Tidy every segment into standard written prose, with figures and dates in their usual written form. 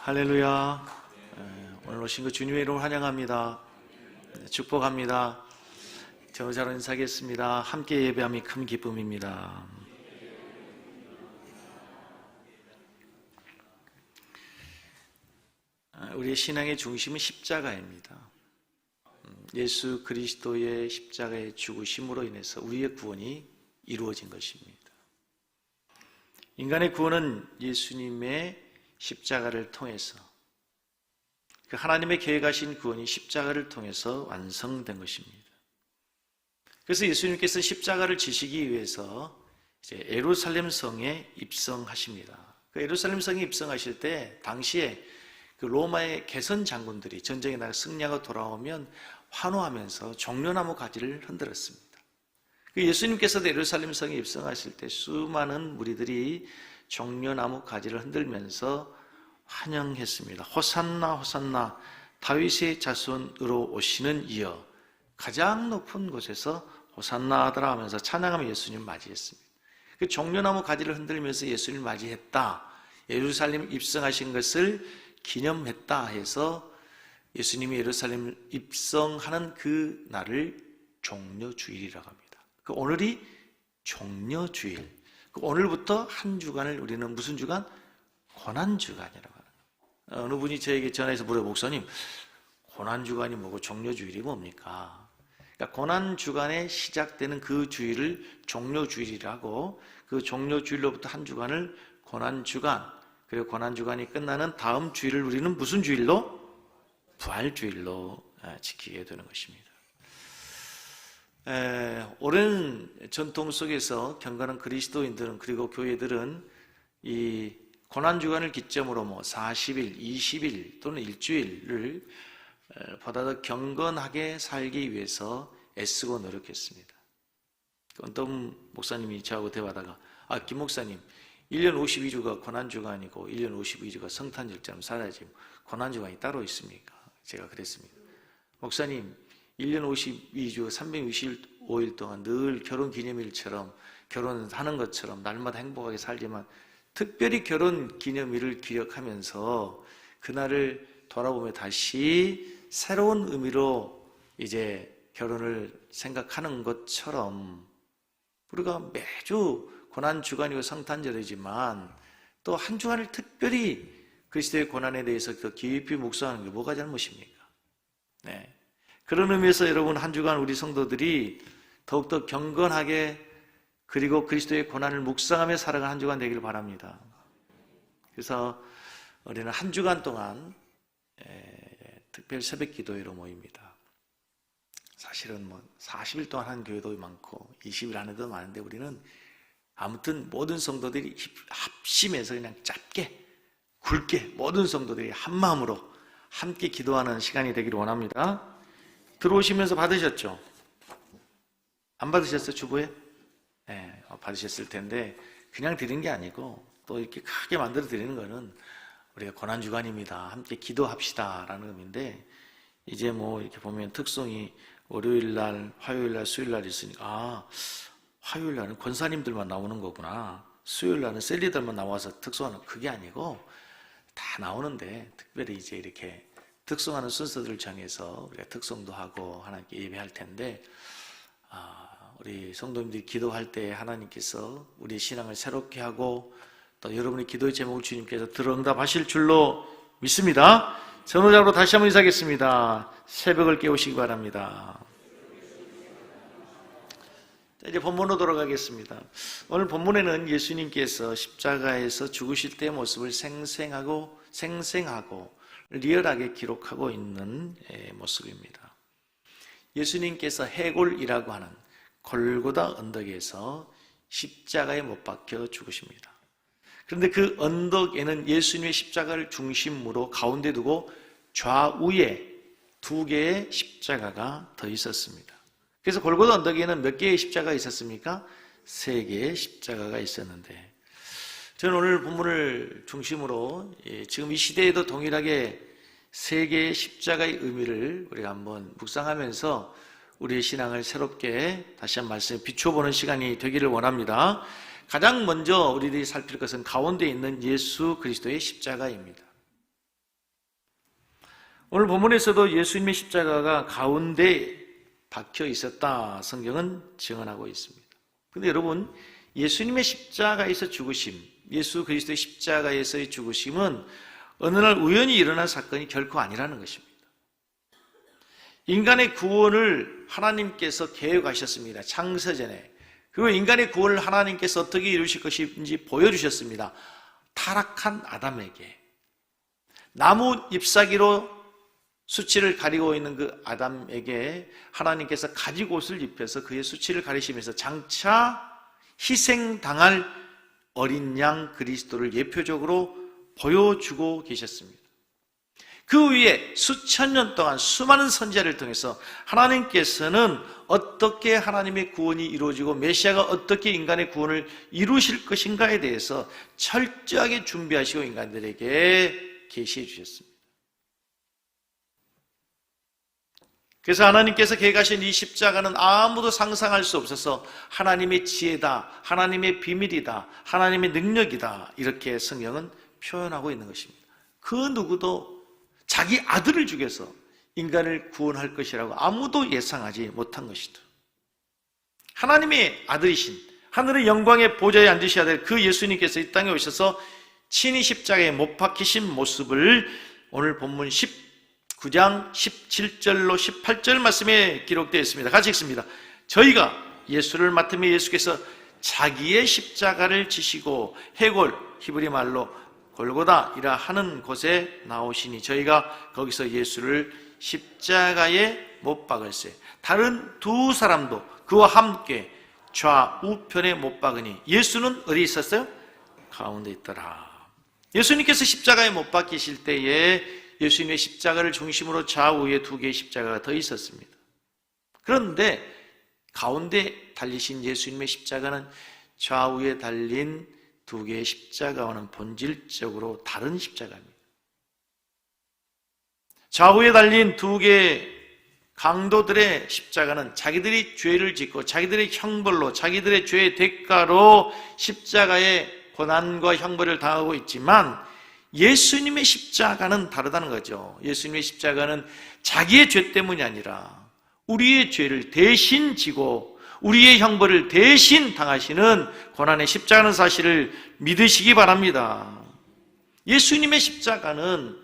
할렐루야. 오늘 오신 그 주님의 이름을 환영합니다. 축복합니다. 전우자로 인사하겠습니다. 함께 예배함이 큰 기쁨입니다. 우리의 신앙의 중심은 십자가입니다. 예수 그리스도의 십자가의 죽으심으로 인해서 우리의 구원이 이루어진 것입니다. 인간의 구원은 예수님의 십자가를 통해서, 그 하나님의 계획하신 구원이 십자가를 통해서 완성된 것입니다. 그래서 예수님께서 십자가를 지시기 위해서 이제 예루살렘 성에 입성하십니다. 그 예루살렘 성에 입성하실 때 당시에 그 로마의 개선 장군들이 전쟁에 나가 승리하고 돌아오면 환호하면서 종려나무 가지를 흔들었습니다. 그 예수님께서도 예루살렘 성에 입성하실 때 수많은 무리들이 종려나무 가지를 흔들면서 환영했습니다. 호산나 호산나 다윗의 자손으로 오시는 이여, 가장 높은 곳에서 호산나 하더라 하면서 찬양하며 예수님을 맞이했습니다. 그 종려나무 가지를 흔들면서 예수님을 맞이했다, 예루살렘 입성하신 것을 기념했다 해서 예수님이 예루살렘 입성하는 그 날을 종려주일이라고 합니다. 그 오늘이 종려주일, 그 오늘부터 한 주간을 우리는 무슨 주간? 고난주간이라고 합니다. 어느 분이 저에게 전화해서 물어요. 목사님, 고난주간이 뭐고 종려주일이 뭡니까? 그러니까 고난주간에 시작되는 그 주일을 종려주일이라고, 그 종려주일로부터 한 주간을 고난주간, 그리고 고난주간이 끝나는 다음 주일을 우리는 무슨 주일로? 부활주일로 지키게 되는 것입니다. 오랜 전통 속에서 경건한 그리스도인들은, 그리고 교회들은 이 고난주간을 기점으로 40일, 20일 또는 일주일을 보다 더 경건하게 살기 위해서 애쓰고 노력했습니다. 어떤 목사님이 저하고 대화하다가, 김 목사님, 1년 52주가 고난주간이고 1년 52주가 성탄절처럼 살아야지 고난주간이 따로 있습니까? 제가 그랬습니다. 목사님, 1년 52주 365일 동안 늘 결혼 기념일처럼 결혼하는 것처럼 날마다 행복하게 살지만 특별히 결혼 기념일을 기억하면서 그날을 돌아보며 다시 새로운 의미로 이제 결혼을 생각하는 것처럼 우리가 매주 고난주간이고 성탄절이지만 또 한 주간을 특별히 그리스도의 고난에 대해서 더 깊이 묵상하는 게 뭐가 잘못입니까? 네. 그런 의미에서 여러분, 한 주간 우리 성도들이 더욱더 경건하게 그리고 그리스도의 고난을 묵상하며 살아가는 한 주간 되기를 바랍니다. 그래서 우리는 한 주간 동안 특별 새벽 기도회로 모입니다. 사실은 40일 동안 한 교회도 많고 20일 한 해도 많은데 우리는 아무튼 모든 성도들이 합심해서 그냥 짧게 굵게 모든 성도들이 한 마음으로 함께 기도하는 시간이 되기를 원합니다. 들어오시면서 받으셨죠? 안 받으셨어요, 주보에? 네, 받으셨을 텐데 그냥 드린 게 아니고 또 이렇게 크게 만들어 드리는 거는 우리가 고난주간입니다, 함께 기도합시다 라는 의미인데, 이제 이렇게 보면 특송이 월요일날, 화요일날, 수요일날 있으니까 화요일날은 권사님들만 나오는 거구나, 수요일날은 셀리들만 나와서 특송하는, 그게 아니고 다 나오는데 특별히 이제 이렇게 특송하는 순서들을 정해서 우리가 특송도 하고 하나님께 예배할 텐데, 우리 성도님들이 기도할 때 하나님께서 우리의 신앙을 새롭게 하고 또 여러분의 기도의 제목을 주님께서 들어응답하실 줄로 믿습니다. 전우장으로 다시 한번 인사하겠습니다. 새벽을 깨우시기 바랍니다. 이제 본문으로 돌아가겠습니다. 오늘 본문에는 예수님께서 십자가에서 죽으실 때의 모습을 생생하고 리얼하게 기록하고 있는 모습입니다. 예수님께서 해골이라고 하는 골고다 언덕에서 십자가에 못 박혀 죽으십니다. 그런데 그 언덕에는 예수님의 십자가를 중심으로 가운데 두고 좌우에 2개의 십자가가 더 있었습니다. 그래서 골고다 언덕에는 몇 개의 십자가가 있었습니까? 3개의 십자가가 있었는데, 저는 오늘 본문을 중심으로 지금 이 시대에도 동일하게 3개의 십자가의 의미를 우리가 한번 묵상하면서 우리의 신앙을 새롭게 다시 한 말씀에 비춰보는 시간이 되기를 원합니다. 가장 먼저 우리들이 살필 것은 가운데 있는 예수 그리스도의 십자가입니다. 오늘 본문에서도 예수님의 십자가가 가운데 박혀 있었다 성경은 증언하고 있습니다. 근데 여러분, 예수님의 십자가에서 죽으심, 예수 그리스도의 십자가에서의 죽으심은 어느 날 우연히 일어난 사건이 결코 아니라는 것입니다. 인간의 구원을 하나님께서 계획하셨습니다. 창세전에. 그리고 인간의 구원을 하나님께서 어떻게 이루실 것인지 보여주셨습니다. 타락한 아담에게. 나무 잎사귀로 수치를 가리고 있는 그 아담에게 하나님께서 가지옷을 입혀서 그의 수치를 가리시면서 장차 희생당할 어린 양 그리스도를 예표적으로 보여주고 계셨습니다. 그 위에 수천 년 동안 수많은 선지자를 통해서 하나님께서는 어떻게 하나님의 구원이 이루어지고 메시아가 어떻게 인간의 구원을 이루실 것인가에 대해서 철저하게 준비하시고 인간들에게 계시해 주셨습니다. 그래서 하나님께서 계획하신 이 십자가는 아무도 상상할 수 없어서 하나님의 지혜다, 하나님의 비밀이다, 하나님의 능력이다, 이렇게 성경은 표현하고 있는 것입니다. 그 누구도 자기 아들을 죽여서 인간을 구원할 것이라고 아무도 예상하지 못한 것이다. 하나님의 아들이신 하늘의 영광의 보좌에 앉으셔야 될 그 예수님께서 이 땅에 오셔서 친히 십자가에 못 박히신 모습을 오늘 본문 19장 17절로 18절 말씀에 기록되어 있습니다. 같이 읽습니다. 저희가 예수를 맡으며 예수께서 자기의 십자가를 지시고 해골, 히브리 말로 골고다이라 하는 곳에 나오시니 저희가 거기서 예수를 십자가에 못 박을세. 다른 두 사람도 그와 함께 좌우편에 못 박으니 예수는 어디 있었어요? 가운데 있더라. 예수님께서 십자가에 못 박히실 때에 예수님의 십자가를 중심으로 좌우에 두 개의 십자가가 더 있었습니다. 그런데 가운데 달리신 예수님의 십자가는 좌우에 달린 두 개의 십자가와는 본질적으로 다른 십자가입니다. 좌우에 달린 두 개의 강도들의 십자가는 자기들이 죄를 짓고 자기들의 형벌로, 자기들의 죄의 대가로 십자가의 고난과 형벌을 당하고 있지만 예수님의 십자가는 다르다는 거죠. 예수님의 십자가는 자기의 죄 때문이 아니라 우리의 죄를 대신 지고 우리의 형벌을 대신 당하시는 고난의 십자가는 사실을 믿으시기 바랍니다. 예수님의 십자가는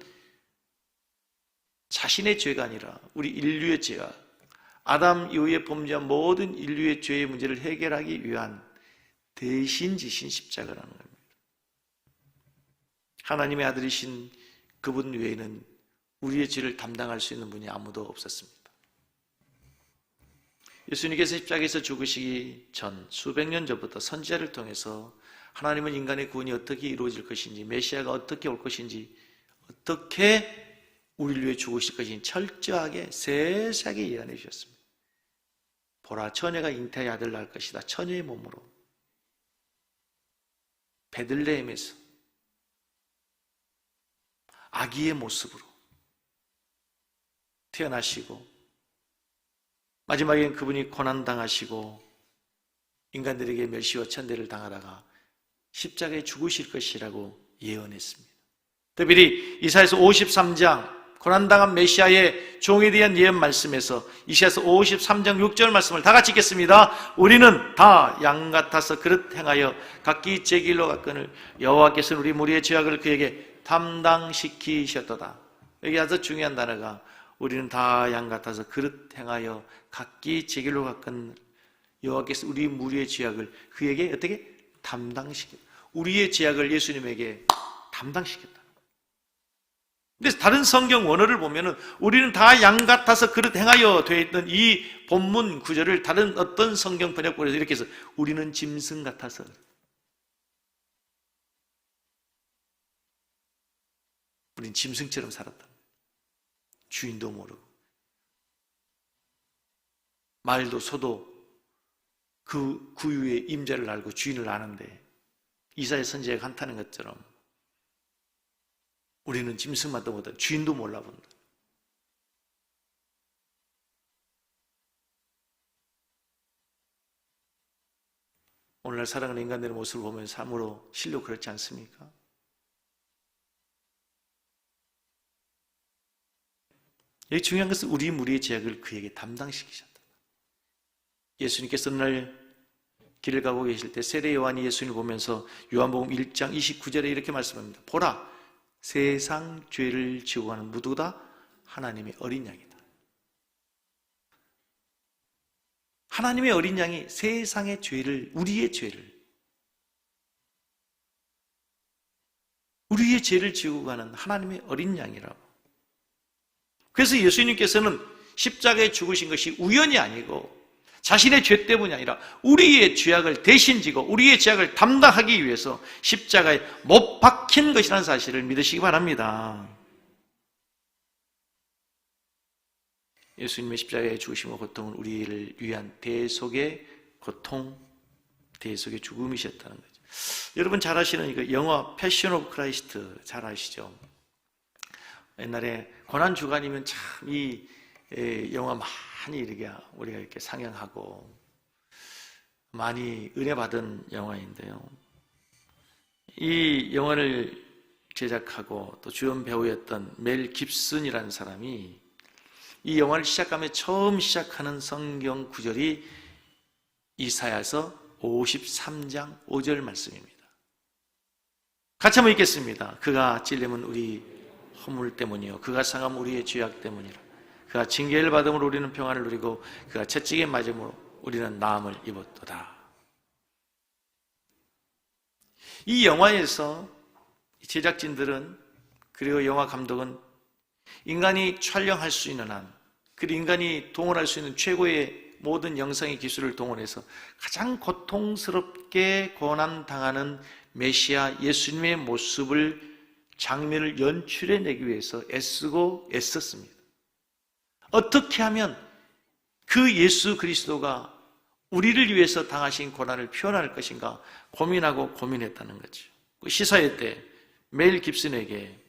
자신의 죄가 아니라 우리 인류의 죄가, 아담 이후에 범죄한 모든 인류의 죄의 문제를 해결하기 위한 대신 지신 십자가라는 겁니다. 하나님의 아들이신 그분 외에는 우리의 죄를 담당할 수 있는 분이 아무도 없었습니다. 예수님께서 십자가에서 죽으시기 전 수백 년 전부터 선지자를 통해서 하나님은 인간의 구원이 어떻게 이루어질 것인지, 메시아가 어떻게 올 것인지, 어떻게 우리를 위해 죽으실 것인지 철저하게 세세하게 예언해 주셨습니다. 보라, 처녀가 잉태의 아들 낳을 것이다. 처녀의 몸으로 베들레헴에서 아기의 모습으로 태어나시고 마지막엔 그분이 고난당하시고 인간들에게 멸시와 천대를 당하다가 십자가에 죽으실 것이라고 예언했습니다. 특별히 이사야서 53장 고난당한 메시아의 종에 대한 예언 말씀에서 이사야서 53장 6절 말씀을 다 같이 읽겠습니다. 우리는 다 양 같아서 그릇 행하여 각기 제 길로 갔거늘 여호와께서는 우리 무리의 죄악을 그에게 담당시키셨도다. 여기 아주 중요한 단어가 우리는 다 양 같아서 그릇 행하여 각기 제 길로 갔거늘 여호와께서 우리 무리의 죄악을 그에게 어떻게 담당시켰다. 우리의 죄악을 예수님에게 담당시켰다. 근데 다른 성경 원어를 보면은 우리는 다 양 같아서 그릇 행하여 되어 있던 이 본문 구절을 다른 어떤 성경 번역본에서 이렇게 해서 우리는 짐승 같아서, 우린 짐승처럼 살았다. 주인도 모르고 말도 소도 그 구유의 임자를 알고 주인을 아는데 이사야 선지자가 한탄한 것처럼 우리는 짐승만도 못하고 주인도 몰라본다. 오늘날 살아가는 인간들의 모습을 보면 참으로 실로 그렇지 않습니까? 여기 중요한 것은 우리 무리의 죄악을 그에게 담당시키셨다. 예수님께서 날 길을 가고 계실 때 세례 요한이 예수님을 보면서 요한복음 1장 29절에 이렇게 말씀합니다. 보라, 세상 죄를 지고 가는 누구다? 하나님의 어린 양이다. 하나님의 어린 양이 세상의 죄를, 우리의 죄를 지고 가는 하나님의 어린 양이라고. 그래서 예수님께서는 십자가에 죽으신 것이 우연이 아니고 자신의 죄 때문이 아니라 우리의 죄악을 대신 지고 우리의 죄악을 담당하기 위해서 십자가에 못 박힌 것이라는 사실을 믿으시기 바랍니다. 예수님의 십자가에 죽으심과 고통은 우리를 위한 대속의 고통, 대속의 죽음이셨다는 거죠. 여러분 잘 아시는 이거 영화 패션 오브 크라이스트 잘 아시죠? 옛날에 고난주간이면 참 이 영화 많이 우리가 이렇게 상영하고 많이 은혜 받은 영화인데요. 이 영화를 제작하고 또 주연 배우였던 멜 깁슨이라는 사람이 이 영화를 시작하며 처음 시작하는 성경 구절이 이사야서 53장 5절 말씀입니다. 같이 한번 읽겠습니다. 그가 찔림은 우리 허물 때문이요 그가 상함은 우리의 죄악 때문이라. 그가 징계를 받음으로 우리는 평안을 누리고 그가 채찍에 맞음으로 우리는 나음을 입었도다. 이 영화에서 제작진들은 그리고 영화 감독은 인간이 촬영할 수 있는 한, 그리고 인간이 동원할 수 있는 최고의 모든 영상의 기술을 동원해서 가장 고통스럽게 고난당하는 메시아 예수님의 모습을, 장면을 연출해내기 위해서 애쓰고 애썼습니다. 어떻게 하면 그 예수 그리스도가 우리를 위해서 당하신 고난을 표현할 것인가 고민하고 고민했다는 거죠. 시사회 때 멜 깁슨에게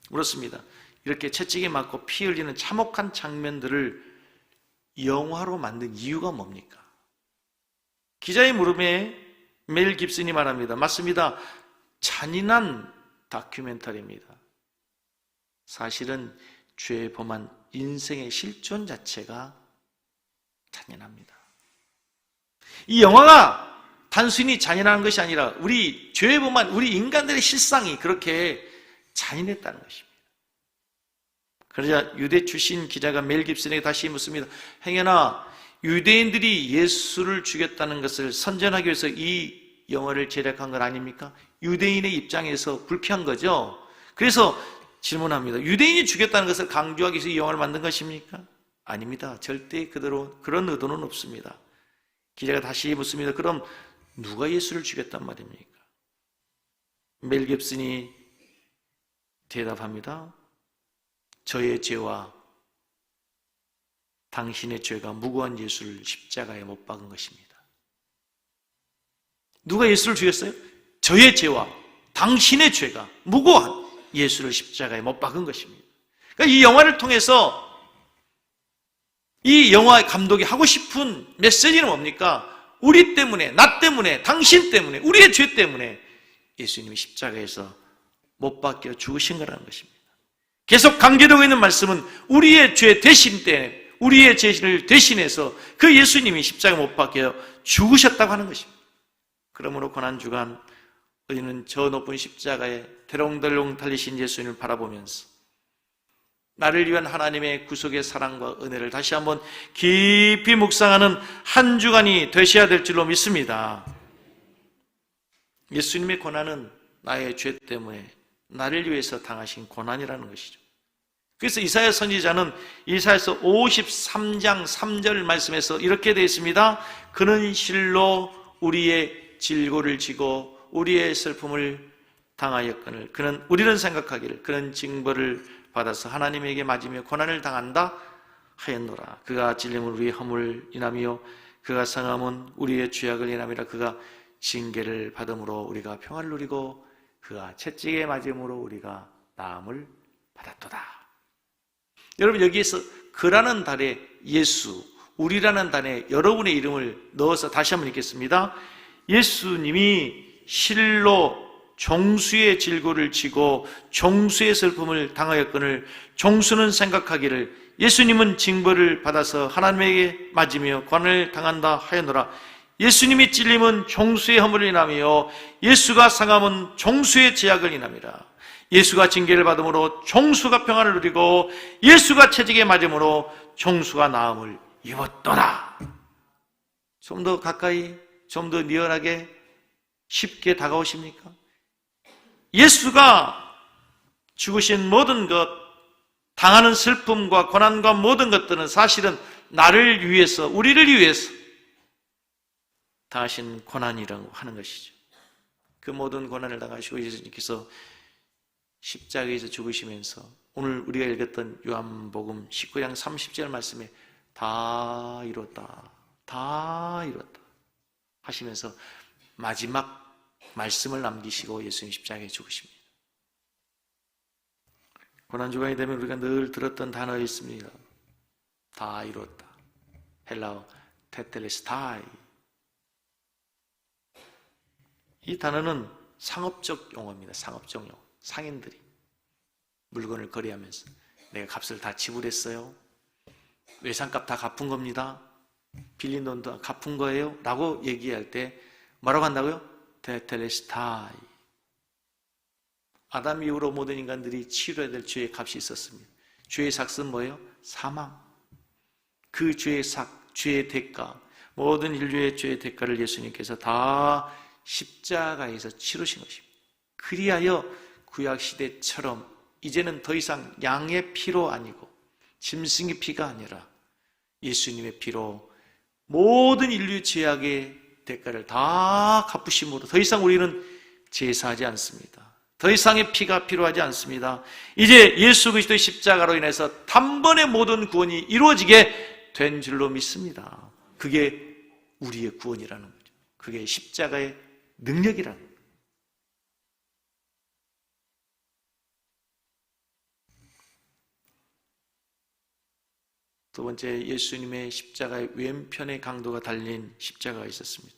물었습니다. 이렇게 채찍에 맞고 피 흘리는 참혹한 장면들을 영화로 만든 이유가 뭡니까? 기자의 물음에 멜 깁슨이 말합니다. 맞습니다. 잔인한 다큐멘터리입니다. 사실은 죄에 범한 인생의 실존 자체가 잔인합니다. 이 영화가 단순히 잔인한 것이 아니라 우리 죄에 범한 우리 인간들의 실상이 그렇게 잔인했다는 것입니다. 그러자 유대 출신 기자가 멜 깁슨에게 다시 묻습니다. 행여나 유대인들이 예수를 죽였다는 것을 선전하기 위해서 이 영화를 제작한 건 아닙니까? 유대인의 입장에서 불쾌한 거죠. 그래서 질문합니다. 유대인이 죽였다는 것을 강조하기 위해서 이 영화를 만든 것입니까? 아닙니다. 절대 그런 의도는 없습니다. 기자가 다시 묻습니다. 그럼 누가 예수를 죽였단 말입니까? 멜 깁슨이 대답합니다. 저의 죄와 당신의 죄가 무고한 예수를 십자가에 못 박은 것입니다. 누가 예수를 죽였어요? 저의 죄와 당신의 죄가 무고한 예수를 십자가에 못 박은 것입니다. 그러니까 이 영화를 통해서 이 영화 감독이 하고 싶은 메시지는 뭡니까? 우리 때문에, 나 때문에, 당신 때문에, 우리의 죄 때문에 예수님이 십자가에서 못 박혀 죽으신 거라는 것입니다. 계속 강조되고 있는 말씀은 우리의 죄 대신 때, 우리의 죄를 대신해서 그 예수님이 십자가에 못 박혀 죽으셨다고 하는 것입니다. 그러므로 고난주간 우리는 저 높은 십자가에 대롱대롱 달리신 예수님을 바라보면서 나를 위한 하나님의 구속의 사랑과 은혜를 다시 한번 깊이 묵상하는 한 주간이 되셔야 될 줄로 믿습니다. 예수님의 고난은 나의 죄 때문에 나를 위해서 당하신 고난이라는 것이죠. 그래서 이사야 선지자는 이사야서 53장 3절 말씀에서 이렇게 되어 있습니다. 그는 실로 우리의 질고를 지고 우리의 슬픔을 당하였거늘 그는 우리는 생각하기를 그는 징벌을 받아서 하나님에게 맞으며 고난을 당한다 하였노라. 그가 찔림은 우리의 허물 인함이요 그가 상함은 우리의 죄악을 인함이라. 그가 징계를 받음으로 우리가 평안을 누리고 그가 채찍에 맞음으로 우리가 나음을 받았도다. 여러분 여기에서 그라는 단에 예수, 우리라는 단에 여러분의 이름을 넣어서 다시 한번 읽겠습니다. 예수님이 실로 종수의 질고를 지고 종수의 슬픔을 당하였거늘 종수는 생각하기를 예수님은 징벌을 받아서 하나님에게 맞으며 고난을 당한다 하였노라. 예수님이 찔림은 종수의 허물을 인하며 예수가 상함은 종수의 제약을 인함이라. 예수가 징계를 받음으로 종수가 평안을 누리고 예수가 채찍에 맞음으로 종수가 나음을 입었도다. 좀 더 가까이, 좀 더 리얼하게 쉽게 다가오십니까? 예수가 죽으신 모든 것, 당하는 슬픔과 고난과 모든 것들은 사실은 나를 위해서, 우리를 위해서 당하신 고난이라고 하는 것이죠. 그 모든 고난을 당하시고 예수님께서 십자가에서 죽으시면서 오늘 우리가 읽었던 요한복음 19장 30절 말씀에 다 이뤘다, 다 이뤘다 하시면서 마지막 말씀을 남기시고 예수님 십자가에 죽으십니다. 고난주간이 되면 우리가 늘 들었던 단어가 있습니다. 다 이뤘다. 헬라어 테텔레스타이. 이 단어는 상업적 용어입니다. 상업적 용어. 상인들이 물건을 거래하면서 내가 값을 다 지불했어요. 외상값 다 갚은 겁니다. 빌린 돈도 갚은 거예요. 라고 얘기할 때 뭐라고 한다고요? 테텔레스타이. 아담 이후로 모든 인간들이 치러야 될 죄의 값이 있었습니다. 죄의 삭은 뭐예요? 사망. 그 죄의 삭, 죄의 대가, 모든 인류의 죄의 대가를 예수님께서 다 십자가에서 치르신 것입니다. 그리하여 구약시대처럼 이제는 더 이상 양의 피로 아니고 짐승의 피가 아니라 예수님의 피로 모든 인류 죄악의 대가를 다 갚으심으로 더 이상 우리는 제사하지 않습니다. 더 이상의 피가 필요하지 않습니다. 이제 예수 그리스도의 십자가로 인해서 단번에 모든 구원이 이루어지게 된 줄로 믿습니다. 그게 우리의 구원이라는 거죠. 그게 십자가의 능력이라는 거죠. 두 번째, 예수님의 십자가의 왼편에 강도가 달린 십자가가 있었습니다.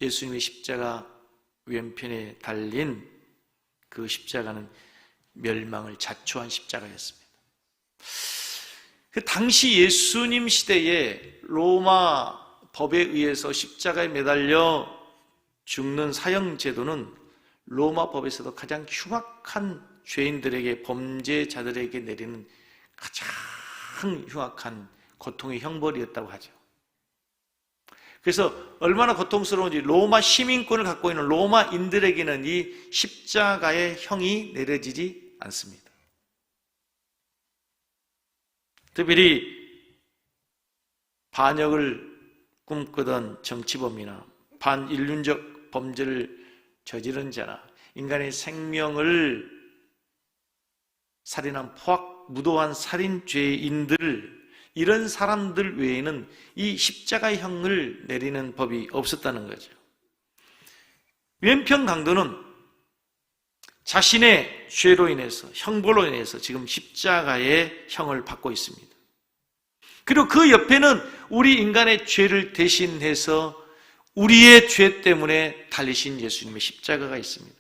예수님의 십자가 왼편에 달린 그 십자가는 멸망을 자초한 십자가였습니다. 그 당시 예수님 시대에 로마 법에 의해서 십자가에 매달려 죽는 사형 제도는 로마 법에서도 가장 흉악한 죄인들에게, 범죄자들에게 내리는 가장 흉악한 고통의 형벌이었다고 하죠. 그래서 얼마나 고통스러운지 로마 시민권을 갖고 있는 로마인들에게는 이 십자가의 형이 내려지지 않습니다. 특별히 반역을 꿈꾸던 정치범이나 반인륜적 범죄를 저지른 자나 인간의 생명을 살인한 포악, 무도한 살인죄인들, 이런 사람들 외에는 이 십자가의 형을 내리는 법이 없었다는 거죠. 왼편 강도는 자신의 죄로 인해서, 형벌로 인해서 지금 십자가의 형을 받고 있습니다. 그리고 그 옆에는 우리 인간의 죄를 대신해서 우리의 죄 때문에 달리신 예수님의 십자가가 있습니다.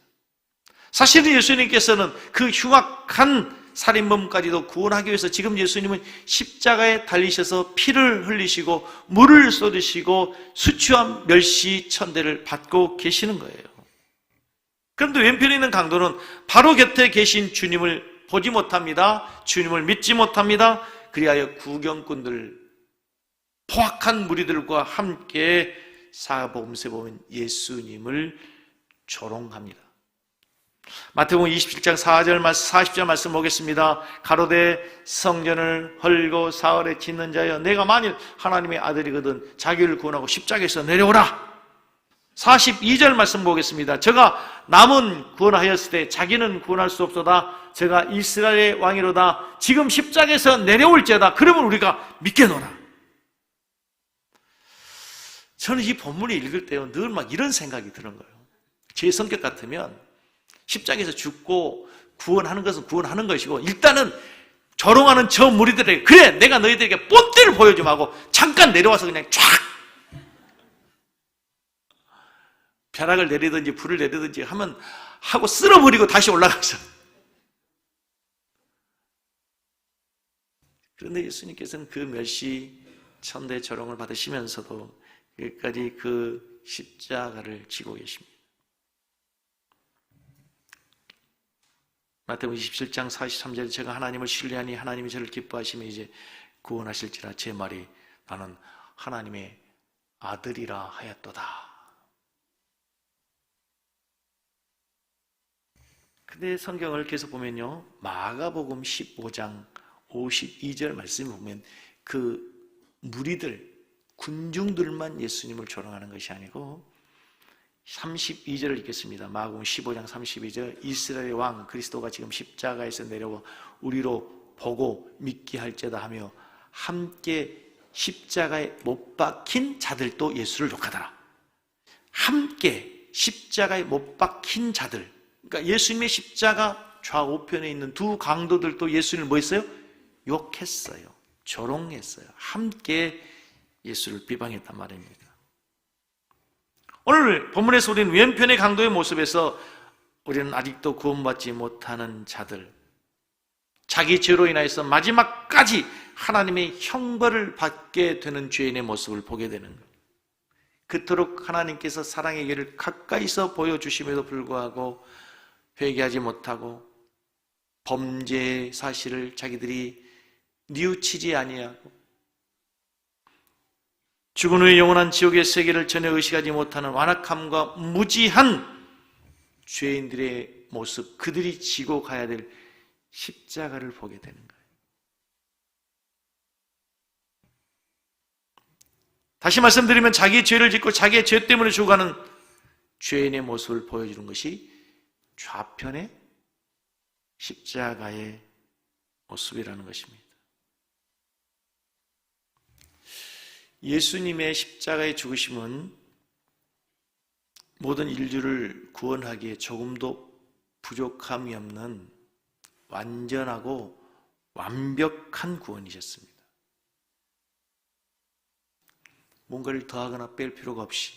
사실은 예수님께서는 그 흉악한 살인범까지도 구원하기 위해서 지금 예수님은 십자가에 달리셔서 피를 흘리시고 물을 쏟으시고 수치와 멸시 천대를 받고 계시는 거예요. 그런데 왼편에 있는 강도는 바로 곁에 계신 주님을 보지 못합니다. 주님을 믿지 못합니다. 그리하여 구경꾼들, 포악한 무리들과 함께 사복음서에 보면 예수님을 조롱합니다. 마태복음 27장 4절 말씀, 40절 말씀 보겠습니다. 가로되 성전을 헐고 사흘에 짓는 자여, 내가 만일 하나님의 아들이거든 자기를 구원하고 십자가에서 내려오라. 42절 말씀 보겠습니다. 저가 남은 구원하였을 때 자기는 구원할 수 없도다. 저가 이스라엘의 왕이로다. 지금 십자가에서 내려올지어다. 그러면 우리가 믿겠노라. 저는 이 본문을 읽을 때요, 늘 막 이런 생각이 드는 거예요. 제 성격 같으면 십자가에서 죽고 구원하는 것은 구원하는 것이고, 일단은 조롱하는 저 무리들에게, 그래 내가 너희들에게 본때를 보여줌 하고 잠깐 내려와서 그냥 쫙 벼락을 내리든지 불을 내리든지 하면 하고 쓸어버리고 다시 올라가서. 그런데 예수님께서는 그 멸시 천대 조롱을 받으시면서도 끝까지 그 십자가를 지고 계십니다. 마태복음 27장 43절에 제가 하나님을 신뢰하니 하나님이 저를 기뻐하시며 이제 구원하실지라 제 말이 나는 하나님의 아들이라 하였도다. 근데 성경을 계속 보면요, 마가복음 15장 52절 말씀을 보면 그 무리들, 군중들만 예수님을 조롱하는 것이 아니고 32절을 읽겠습니다. 마가복음 15장 32절, 이스라엘의 왕 그리스도가 지금 십자가에서 내려와 우리로 보고 믿게 할지어다 하며 함께 십자가에 못 박힌 자들도 예수를 욕하더라. 함께 십자가에 못 박힌 자들, 그러니까 예수님의 십자가 좌우편에 있는 두 강도들도 예수님을 뭐 했어요? 욕했어요. 조롱했어요. 함께 예수를 비방했단 말입니다. 오늘 본문에서 우리는 왼편의 강도의 모습에서 우리는 아직도 구원받지 못하는 자들, 자기 죄로 인하여서 마지막까지 하나님의 형벌을 받게 되는 죄인의 모습을 보게 되는 거예요. 그토록 하나님께서 사랑의 길을 가까이서 보여주심에도 불구하고 회개하지 못하고 범죄 사실을 자기들이 뉘우치지 아니하고 죽은 후에 영원한 지옥의 세계를 전혀 의식하지 못하는 완악함과 무지한 죄인들의 모습, 그들이 지고 가야 될 십자가를 보게 되는 거예요. 다시 말씀드리면 자기의 죄를 짓고 자기의 죄 때문에 죽어가는 죄인의 모습을 보여주는 것이 좌편의 십자가의 모습이라는 것입니다. 예수님의 십자가의 죽으심은 모든 인류를 구원하기에 조금도 부족함이 없는 완전하고 완벽한 구원이셨습니다. 뭔가를 더하거나 뺄 필요가 없이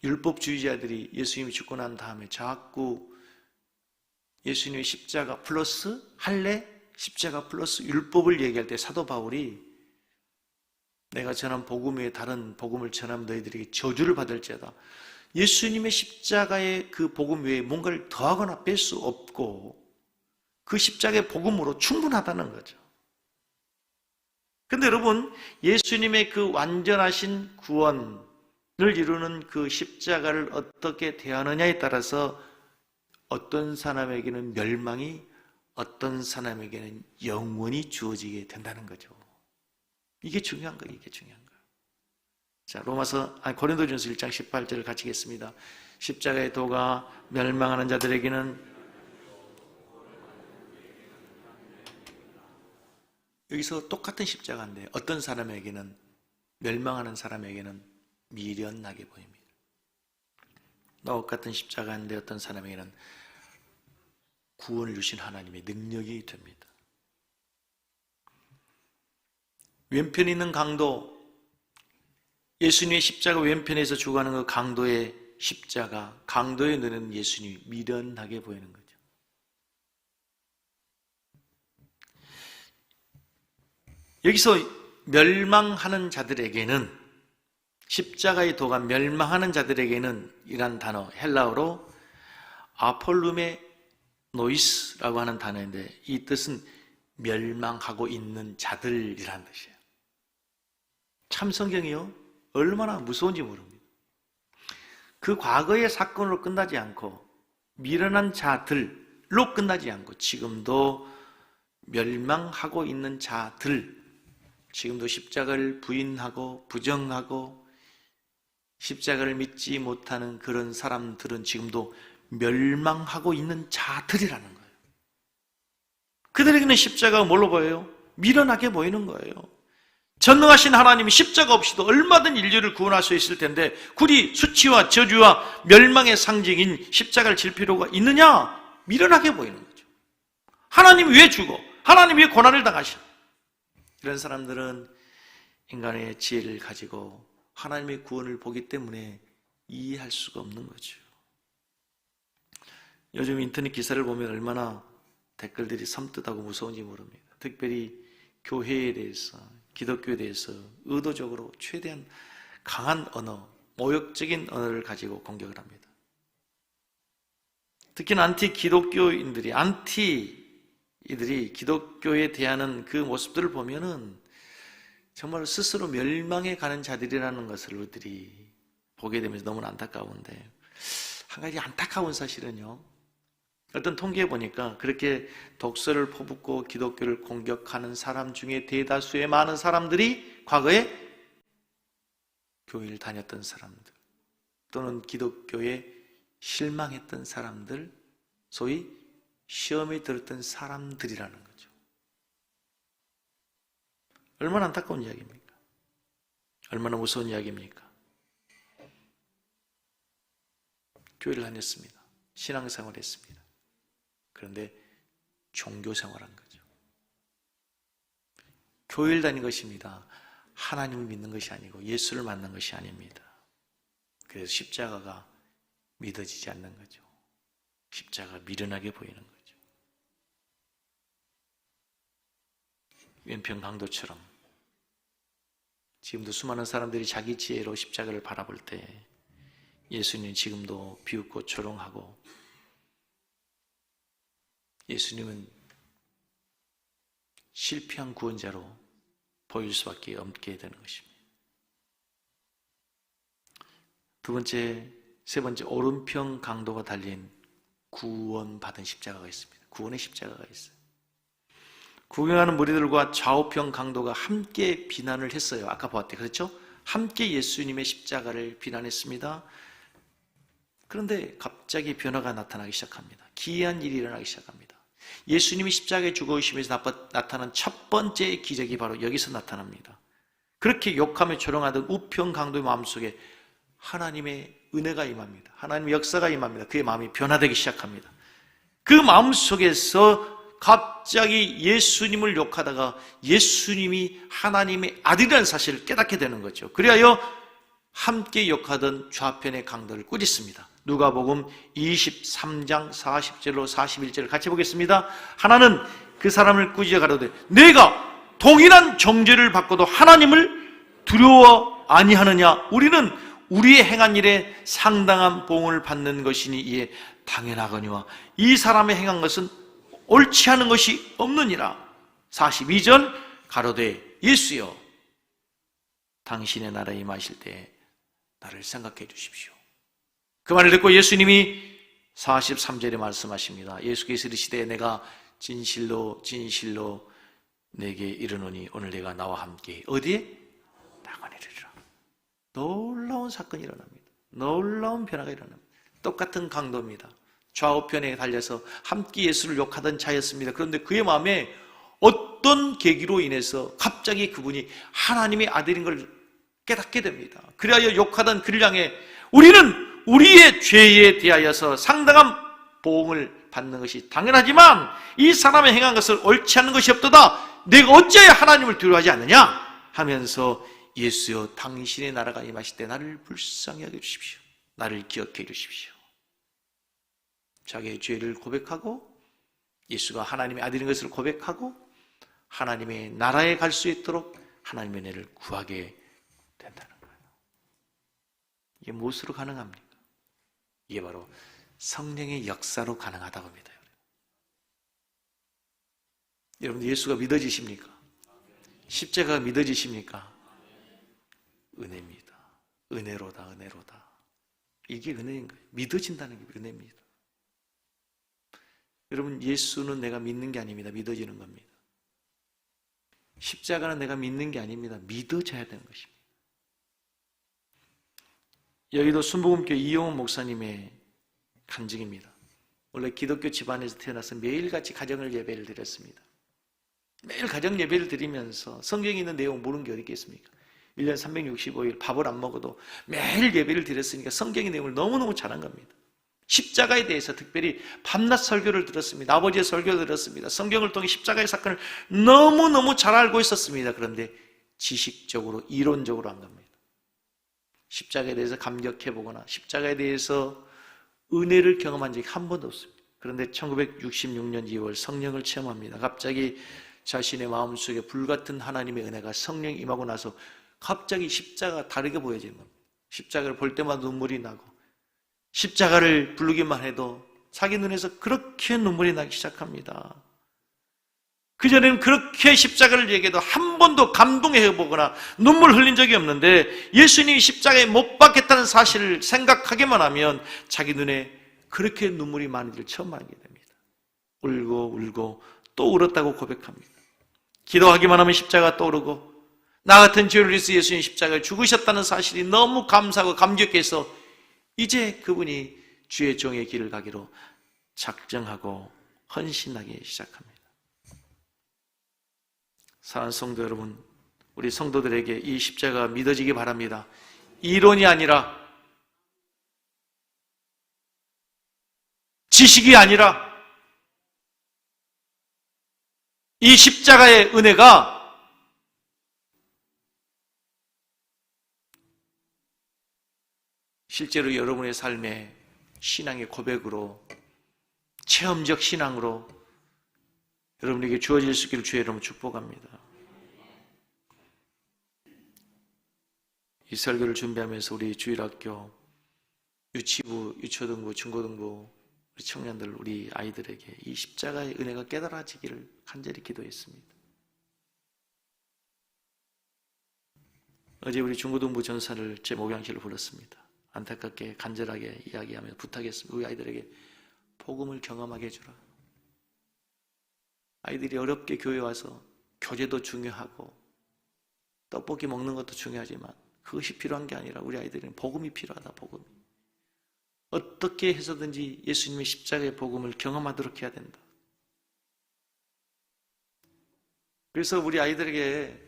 율법주의자들이 예수님이 죽고 난 다음에 자꾸 예수님의 십자가 플러스 할례, 십자가 플러스 율법을 얘기할 때 사도 바울이 내가 전한 복음 외에 다른 복음을 전하면 너희들에게 저주를 받을지어다. 예수님의 십자가의 그 복음 외에 뭔가를 더하거나 뺄 수 없고 그 십자가의 복음으로 충분하다는 거죠. 근데 여러분, 예수님의 그 완전하신 구원을 이루는 그 십자가를 어떻게 대하느냐에 따라서 어떤 사람에게는 멸망이, 어떤 사람에게는 영원히 주어지게 된다는 거죠. 이게 중요한 거예요. 이게 중요한 거예요. 자, 고린도전서 1장 18절을 같이 읽겠습니다. 십자가의 도가 멸망하는 자들에게는, 여기서 똑같은 십자가인데 어떤 사람에게는, 멸망하는 사람에게는 미련하게 보입니다. 똑같은 십자가인데 어떤 사람에게는 구원을 주신 하나님의 능력이 됩니다. 왼편에 있는 강도, 예수님의 십자가 왼편에서 죽어가는 그 강도의 십자가, 강도의 눈에는 예수님이 미련하게 보이는 거죠. 여기서 멸망하는 자들에게는, 십자가의 도가 멸망하는 자들에게는 이란 단어, 헬라어로 아폴루메 노이스라고 하는 단어인데 이 뜻은 멸망하고 있는 자들이라는 뜻이에요. 참 성경이요, 얼마나 무서운지 모릅니다. 그 과거의 사건으로 끝나지 않고 미련한 자들로 끝나지 않고 지금도 멸망하고 있는 자들, 지금도 십자가를 부인하고 부정하고 십자가를 믿지 못하는 그런 사람들은 지금도 멸망하고 있는 자들이라는 거예요. 그들에게는 십자가가 뭘로 보여요? 미련하게 보이는 거예요. 전능하신 하나님이 십자가 없이도 얼마든 인류를 구원할 수 있을 텐데 굳이 수치와 저주와 멸망의 상징인 십자가를 질 필요가 있느냐? 미련하게 보이는 거죠. 하나님이 왜 죽어? 하나님이 왜 고난을 당하셔? 이런 사람들은 인간의 지혜를 가지고 하나님의 구원을 보기 때문에 이해할 수가 없는 거죠. 요즘 인터넷 기사를 보면 얼마나 댓글들이 섬뜩하고 무서운지 모릅니다. 특별히 교회에 대해서, 기독교에 대해서 의도적으로 최대한 강한 언어, 모욕적인 언어를 가지고 공격을 합니다. 특히나 이들이 기독교에 대하는 그 모습들을 보면은 정말 스스로 멸망해 가는 자들이라는 것을 우리들이 보게 되면서 너무나 안타까운데, 한 가지 안타까운 사실은요, 어떤 통계에 보니까 그렇게 독서를 퍼붓고 기독교를 공격하는 사람 중에 대다수의 많은 사람들이 과거에 교회를 다녔던 사람들, 또는 기독교에 실망했던 사람들, 소위 시험에 들었던 사람들이라는 거죠. 얼마나 안타까운 이야기입니까? 얼마나 무서운 이야기입니까? 교회를 다녔습니다. 신앙생활을 했습니다. 그런데 종교생활한 거죠. 교회를 다닌 것입니다. 하나님을 믿는 것이 아니고 예수를 만난 것이 아닙니다. 그래서 십자가가 믿어지지 않는 거죠. 십자가가 미련하게 보이는 거죠. 왼편 강도처럼 지금도 수많은 사람들이 자기 지혜로 십자가를 바라볼 때 예수님은 지금도 비웃고 조롱하고, 예수님은 실패한 구원자로 보일 수밖에 없게 되는 것입니다. 세 번째, 오른편 강도가 달린 구원받은 십자가가 있습니다. 구원의 십자가가 있어요. 구경하는 무리들과 좌우편 강도가 함께 비난을 했어요. 아까 보았대, 그렇죠? 함께 예수님의 십자가를 비난했습니다. 그런데 갑자기 변화가 나타나기 시작합니다. 기이한 일이 일어나기 시작합니다. 예수님이 십자가에 죽어오시면서 나타난 첫 번째 기적이 바로 여기서 나타납니다. 그렇게 욕하며 조롱하던 우편 강도의 마음속에 하나님의 은혜가 임합니다. 하나님의 역사가 임합니다. 그의 마음이 변화되기 시작합니다. 그 마음속에서 갑자기 예수님을 욕하다가 예수님이 하나님의 아들이라는 사실을 깨닫게 되는 거죠. 그리하여 함께 욕하던 좌편의 강도를 꾸짖습니다. 누가복음 23장 40절로 41절을 같이 보겠습니다. 하나는 그 사람을 꾸짖어 가로되 내가 동일한 정죄를 받고도 하나님을 두려워 아니하느냐? 우리는 우리의 행한 일에 상당한 보응을 받는 것이니 이에 당연하거니와 이 사람의 행한 것은 옳지 않은 것이 없느니라. 42절 가로되 예수여 당신의 나라에 임하실 때 나를 생각해 주십시오. 그 말을 듣고 예수님이 43절에 말씀하십니다. 예수께서 이르시되 내가 진실로 진실로 내게 이르노니 오늘 내가 나와 함께 어디에? 낙원에 이르리라. 놀라운 사건이 일어납니다. 놀라운 변화가 일어납니다. 똑같은 강도입니다. 좌우편에 달려서 함께 예수를 욕하던 자였습니다. 그런데 그의 마음에 어떤 계기로 인해서 갑자기 그분이 하나님의 아들인 걸 깨닫게 됩니다. 그리하여 욕하던 그를 향해 우리는 우리의 죄에 대하여서 상당한 보응을 받는 것이 당연하지만 이 사람의 행한 것을 옳지 않은 것이 없도다. 내가 어찌하여 하나님을 두려워하지 않느냐? 하면서 예수여 당신의 나라가 임하실 때 나를 불쌍히 여겨 주십시오. 나를 기억해 주십시오. 자기의 죄를 고백하고 예수가 하나님의 아들인 것을 고백하고 하나님의 나라에 갈 수 있도록 하나님의 은혜를 구하게 된다는 거예요. 이게 무엇으로 가능합니까? 이게 바로 성령의 역사로 가능하다고 합니다. 여러분 예수가 믿어지십니까? 십자가가 믿어지십니까? 은혜입니다. 은혜로다, 은혜로다. 이게 은혜인 거예요. 믿어진다는 게 은혜입니다. 여러분 예수는 내가 믿는 게 아닙니다. 믿어지는 겁니다. 십자가는 내가 믿는 게 아닙니다. 믿어져야 되는 것입니다. 여의도 순복음교회 이용훈 목사님의 간증입니다. 원래 기독교 집안에서 태어나서 매일같이 가정을 예배를 드렸습니다. 매일 가정 예배를 드리면서 성경에 있는 내용 모르는 게 어디 있겠습니까? 1년 365일 밥을 안 먹어도 매일 예배를 드렸으니까 성경의 내용을 너무너무 잘한 겁니다. 십자가에 대해서 특별히 밤낮 설교를 들었습니다. 아버지의 설교를 들었습니다. 성경을 통해 십자가의 사건을 너무너무 잘 알고 있었습니다. 그런데 지식적으로 이론적으로 한 겁니다. 십자가에 대해서 감격해보거나 십자가에 대해서 은혜를 경험한 적이 한 번도 없습니다. 그런데 1966년 2월 성령을 체험합니다. 갑자기 자신의 마음속에 불같은 하나님의 은혜가 성령이 임하고 나서 갑자기 십자가가 다르게 보여지는 겁니다. 십자가를 볼 때마다 눈물이 나고, 십자가를 부르기만 해도 자기 눈에서 그렇게 눈물이 나기 시작합니다. 그전에는 그렇게 십자가를 얘기해도 한 번도 감동해보거나 눈물 흘린 적이 없는데, 예수님이 십자가에 못 박혔다는 사실을 생각하기만 하면 자기 눈에 그렇게 눈물이 많은 줄 처음 알게 됩니다. 울고 또 울었다고 고백합니다. 기도하기만 하면 십자가가 떠오르고, 나 같은 죄를 위해서 예수님 십자가를 죽으셨다는 사실이 너무 감사하고 감격해서 이제 그분이 주의 종의 길을 가기로 작정하고 헌신하기 시작합니다. 사랑하는 성도 여러분, 우리 성도들에게 이 십자가가 믿어지기 바랍니다. 이론이 아니라, 지식이 아니라, 이 십자가의 은혜가 실제로 여러분의 삶에 신앙의 고백으로, 체험적 신앙으로 여러분에게 주어질 수 있기를 주의 이름으로 축복합니다. 이 설교를 준비하면서 우리 주일학교 유치부, 유초등부, 중고등부 우리 청년들, 우리 아이들에게 이 십자가의 은혜가 깨달아지기를 간절히 기도했습니다. 어제 우리 중고등부 전사를 제 목양실을 불렀습니다. 안타깝게 간절하게 이야기하며 부탁했습니다. 우리 아이들에게 복음을 경험하게 해주라. 아이들이 어렵게 교회 와서 교제도 중요하고 떡볶이 먹는 것도 중요하지만 그것이 필요한 게 아니라 우리 아이들은 복음이 필요하다. 복음이 어떻게 해서든지 예수님의 십자가의 복음을 경험하도록 해야 된다. 그래서 우리 아이들에게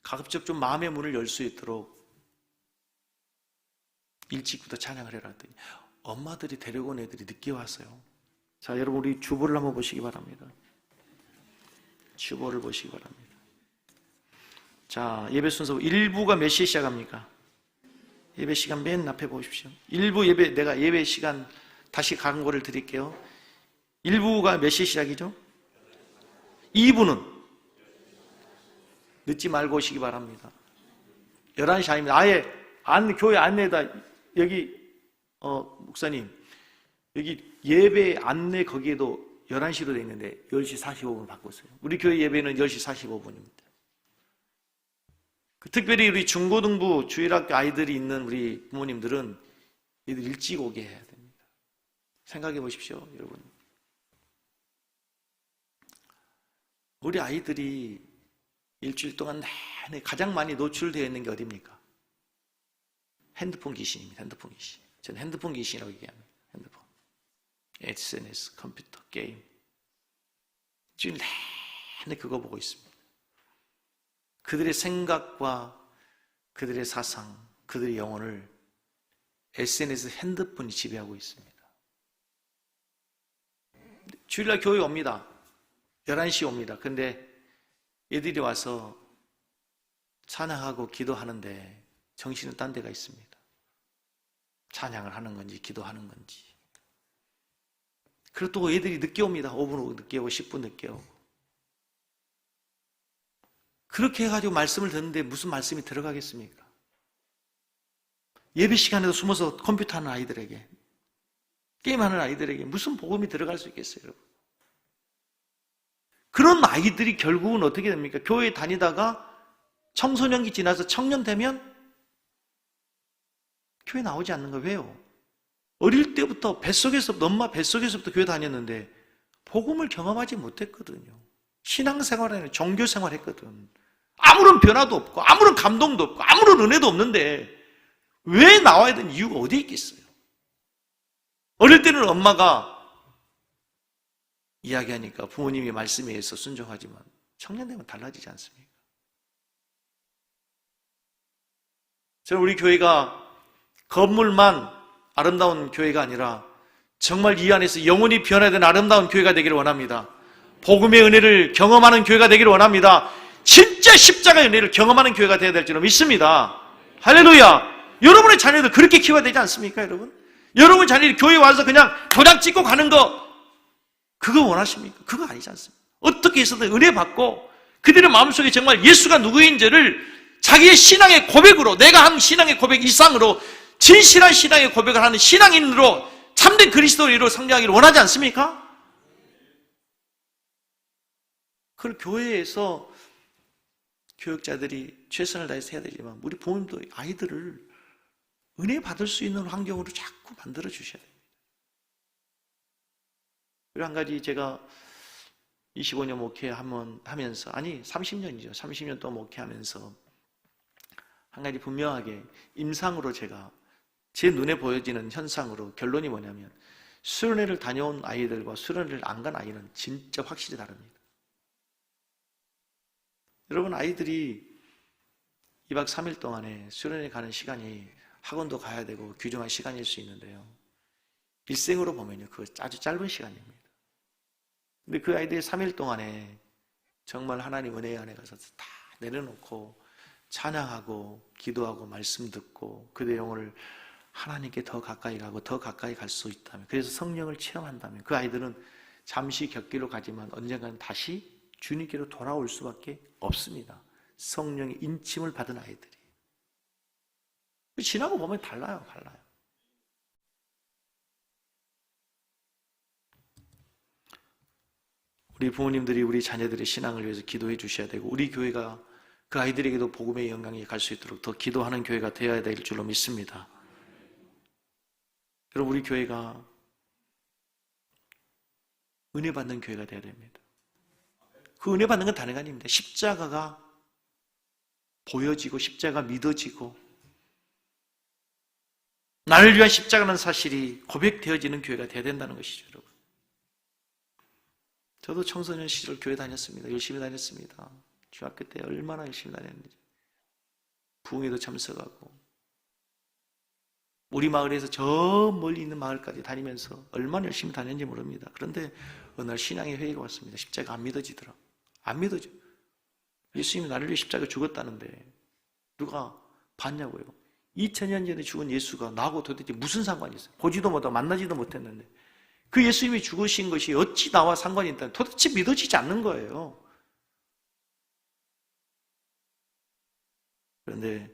가급적 좀 마음의 문을 열 수 있도록 일찍부터 찬양을 해라 했더니 엄마들이 데리고 온 애들이 늦게 왔어요. 자, 여러분 우리 주보를 한번 보시기 바랍니다. 주보를 보시기 바랍니다. 자, 예배 순서 1부가 몇 시에 시작합니까? 예배 시간 맨 앞에 보십시오. 1부 예배, 내가 예배 시간 다시 광고를 드릴게요. 1부가 몇 시에 시작이죠? 2부는 늦지 말고 오시기 바랍니다. 11시 아닙니다. 아예 교회 안내에다 여기 목사님 여기 예배 안내 거기에도 11시로 되어 있는데 10시 45분 바꿨어요. 우리 교회 예배는 10시 45분입니다. 특별히 우리 중고등부 주일학교 아이들이 있는 우리 부모님들은 얘들 일찍 오게 해야 됩니다. 생각해 보십시오, 여러분. 우리 아이들이 일주일 동안 내내 가장 많이 노출되어 있는 게 어디입니까? 핸드폰 귀신입니다. 핸드폰 귀신. 저는 핸드폰 귀신이라고 얘기합니다. 핸드폰. SNS, 컴퓨터, 게임. 지금 내내 그거 보고 있습니다. 그들의 생각과 그들의 사상, 그들의 영혼을 SNS, 핸드폰이 지배하고 있습니다. 주일날 교회 옵니다. 11시에 옵니다. 근데 애들이 와서 찬양하고 기도하는데 정신은 딴 데가 있습니다. 찬양을 하는 건지 기도하는 건지. 그리고 또 애들이 늦게 옵니다. 5분 늦게 오고 10분 늦게 오고. 그렇게 해가지고 말씀을 듣는데 무슨 말씀이 들어가겠습니까? 예배 시간에도 숨어서 컴퓨터 하는 아이들에게, 게임하는 아이들에게 무슨 복음이 들어갈 수 있겠어요, 여러분? 그런 아이들이 결국은 어떻게 됩니까? 교회에 다니다가 청소년기 지나서 청년 되면 교회 나오지 않는 거 왜요? 어릴 때부터 엄마 뱃속에서부터 교회 다녔는데 복음을 경험하지 못했거든요. 신앙생활에는 종교생활 했거든. 아무런 변화도 없고 아무런 감동도 없고 아무런 은혜도 없는데 왜 나와야 되는 이유가 어디에 있겠어요? 어릴 때는 엄마가 이야기하니까 부모님이 말씀에 의해서 순종하지만 청년 되면 달라지지 않습니까? 저는 우리 교회가 건물만 아름다운 교회가 아니라 정말 이 안에서 영혼이 변화된 아름다운 교회가 되기를 원합니다. 복음의 은혜를 경험하는 교회가 되기를 원합니다. 진짜 십자가의 은혜를 경험하는 교회가 되어야 될 줄로 믿습니다. 할렐루야! 여러분의 자녀들 그렇게 키워야 되지 않습니까, 여러분? 여러분 자녀들이 교회 와서 그냥 도장 찍고 가는 거, 그거 원하십니까? 그거 아니지 않습니까? 어떻게 해서든 은혜 받고 그들의 마음속에 정말 예수가 누구인지를 자기의 신앙의 고백으로, 내가 한 신앙의 고백 이상으로 진실한 신앙의 고백을 하는 신앙인으로 참된 그리스도인으로 성장하기를 원하지 않습니까? 그걸 교회에서 교육자들이 최선을 다해서 해야 되지만 우리 부모님도 아이들을 은혜 받을 수 있는 환경으로 자꾸 만들어 주셔야 됩니다. 그리고 한 가지, 제가 25년 목회하면서, 아니 30년이죠. 30년 동안 목회하면서 한 가지 분명하게 임상으로 제가 제 눈에 보여지는 현상으로 결론이 뭐냐면, 수련회를 다녀온 아이들과 수련회를 안 간 아이는 진짜 확실히 다릅니다. 여러분, 아이들이 2박 3일 동안에 수련회 가는 시간이 학원도 가야 되고 규정한 시간일 수 있는데요, 일생으로 보면요, 그거 아주 짧은 시간입니다. 근데 그 아이들이 3일 동안에 정말 하나님 은혜 안에 가서 다 내려놓고 찬양하고 기도하고 말씀 듣고 그 내용을 하나님께 더 가까이 가고 더 가까이 갈 수 있다면, 그래서 성령을 체험한다면 그 아이들은 잠시 곁길로 가지만 언젠가는 다시 주님께로 돌아올 수밖에 없습니다. 성령의 인침을 받은 아이들이. 지나고 보면 달라요. 우리 부모님들이 우리 자녀들의 신앙을 위해서 기도해 주셔야 되고, 우리 교회가 그 아이들에게도 복음의 영향이 갈 수 있도록 더 기도하는 교회가 되어야 될 줄로 믿습니다. 여러분, 우리 교회가 은혜 받는 교회가 되어야 됩니다. 그 은혜 받는 건 다른 게 아닙니다. 십자가가 보여지고 십자가가 믿어지고 나를 위한 십자가라는 사실이 고백되어지는 교회가 되어야 된다는 것이죠, 여러분. 저도 청소년 시절 교회 다녔습니다. 열심히 다녔습니다. 중학교 때 얼마나 열심히 다녔는지. 부흥회도 참석하고 우리 마을에서 저 멀리 있는 마을까지 다니면서 얼마나 열심히 다녔는지 모릅니다. 그런데 어느 날 신앙의 회의가 왔습니다. 십자가 안 믿어지더라고요. 안 믿어져. 예수님이 나를 위해 십자가 죽었다는데 누가 봤냐고요. 2000년 전에 죽은 예수가 나하고 도대체 무슨 상관이 있어요? 보지도 못하고 만나지도 못했는데 그 예수님이 죽으신 것이 어찌 나와 상관이 있다는, 도대체 믿어지지 않는 거예요. 그런데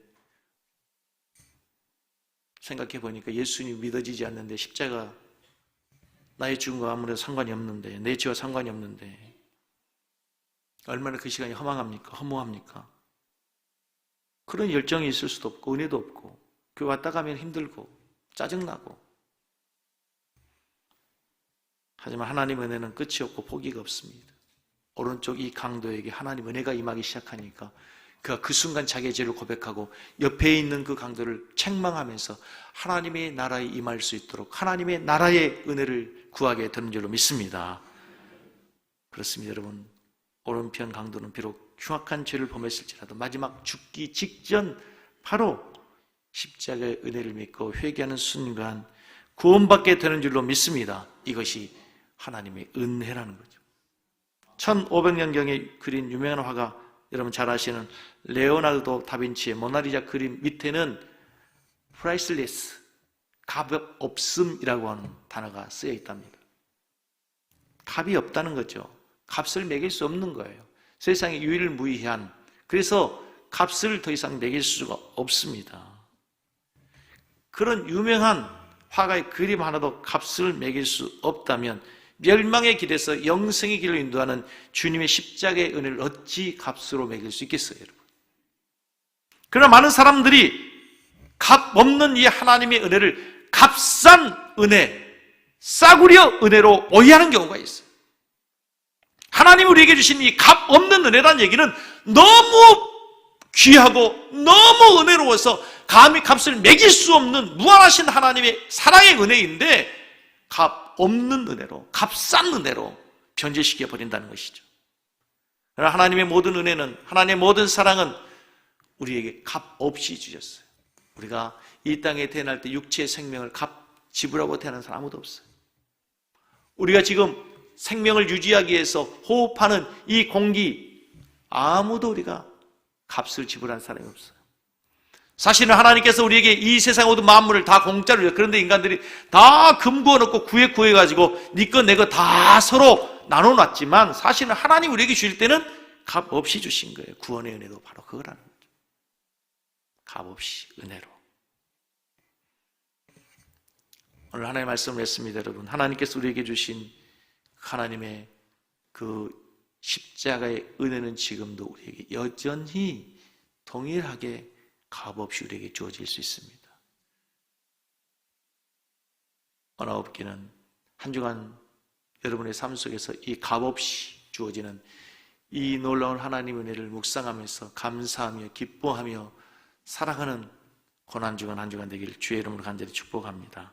생각해 보니까 예수님이 믿어지지 않는데 십자가, 나의 죽음과 아무래도 상관이 없는데, 내 죄와 상관이 없는데 얼마나 그 시간이 허무합니까? 그런 열정이 있을 수도 없고 은혜도 없고 그 왔다 가면 힘들고 짜증나고. 하지만 하나님의 은혜는 끝이 없고 포기가 없습니다. 오른쪽 이 강도에게 하나님 은혜가 임하기 시작하니까 그가 그 순간 자기의 죄를 고백하고 옆에 있는 그 강도를 책망하면서 하나님의 나라에 임할 수 있도록 하나님의 나라의 은혜를 구하게 되는 줄로 믿습니다. 그렇습니다, 여러분. 오른편 강도는 비록 흉악한 죄를 범했을지라도 마지막 죽기 직전 바로 십자가의 은혜를 믿고 회개하는 순간 구원받게 되는 줄로 믿습니다. 이것이 하나님의 은혜라는 거죠. 1500년경에 그린 유명한 화가, 여러분 잘 아시는 레오나르도 다빈치의 모나리자 그림 밑에는 priceless, 값 없음이라고 하는 단어가 쓰여 있답니다. 값이 없다는 거죠. 값을 매길 수 없는 거예요. 세상에 유일무이한, 그래서 값을 더 이상 매길 수가 없습니다. 그런 유명한 화가의 그림 하나도 값을 매길 수 없다면 멸망의 길에서 영생의 길로 인도하는 주님의 십자가의 은혜를 어찌 값으로 매길 수 있겠어요, 여러분? 그러나 많은 사람들이 값 없는 이 하나님의 은혜를 값싼 은혜, 싸구려 은혜로 오해하는 경우가 있어요. 하나님이 우리에게 주신 이 값 없는 은혜라는 얘기는 너무 귀하고 너무 은혜로워서 감히 값을 매길 수 없는 무한하신 하나님의 사랑의 은혜인데, 값 없는 은혜로, 값싼 은혜로 변제시켜 버린다는 것이죠. 그러나 하나님의 모든 은혜는, 하나님의 모든 사랑은 우리에게 값 없이 주셨어요. 우리가 이 땅에 태어날 때 육체의 생명을 값 지불하고 태어난 사람 아무도 없어요. 우리가 지금 생명을 유지하기 위해서 호흡하는 이 공기, 아무도 우리가 값을 지불한 사람이 없어요. 사실은 하나님께서 우리에게 이 세상 모든 만물을 다 공짜로 주셨어요. 그런데 인간들이 다 금구워 놓고 구해가지고 네 거 내 거 다 서로 나눠놨지만 사실은 하나님 우리에게 주실 때는 값 없이 주신 거예요. 구원의 은혜도 바로 그거라는 거죠. 값 없이 은혜로. 오늘 하나님의 말씀을 했습니다, 여러분. 하나님께서 우리에게 주신 하나님의 그 십자가의 은혜는 지금도 우리에게 여전히 동일하게 값없이 우리에게 주어질 수 있습니다. 언어업기는 한 주간 여러분의 삶 속에서 이 값없이 주어지는 이 놀라운 하나님의 은혜를 묵상하면서 감사하며 기뻐하며 살아가는 고난주간 한 주간 되기를 주의 이름으로 간절히 축복합니다.